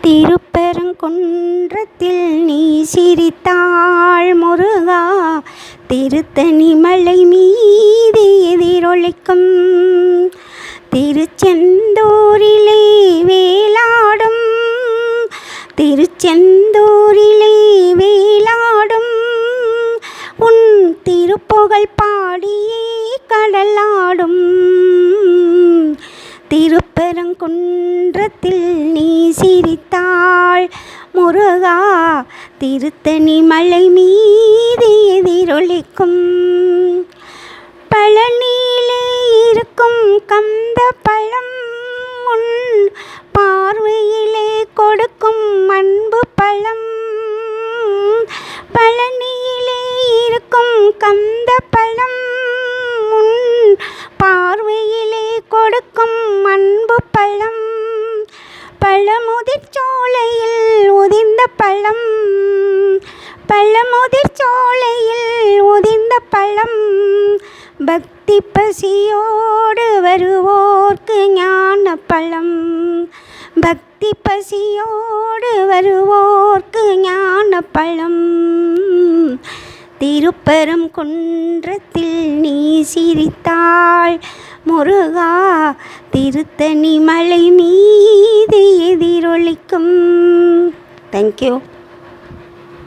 திருப்பரங்குன்றத்தில் நீ சிரித்தாள் முருகா, திருத்தணி மலை மீது எதிரொலிக்கும் திருச்செந்தூரிலே வேலாடும், திருச்செந்தூரிலே வேலாடும் உன் திருப்புகழ் பாடியே கடலாடும். திருப்பரங்குன்றத்தில் நீ சிரித்தாள் முருகா, திருத்தணி மலை மீது எதிரொலிக்கும் பழனியிலே இருக்கும் கந்த பழம், உன் பார்வையிலே கொடுக்கும் அன்பு பழம். பழனியிலே இருக்கும் கந்த பழம், உன் பார்வையிலே கொடுக்கும் அன்பு பழம். பழமுதிர் சோலையில் உதிர்ந்த பழம், பழமுதிர் சோலையில் உதிர்ந்த பழம். பக்தி பசியோடு வருவோர்க்கு ஞான பழம், பக்தி பசியோடு வருவோர்க்கு ஞான பழம். திருப்பரங்குன்றத்தில் நீ சிரித்தாள் முருகா, திருத்தணி மலை மீது எதிரொலிக்கும். தேங்க்யூ.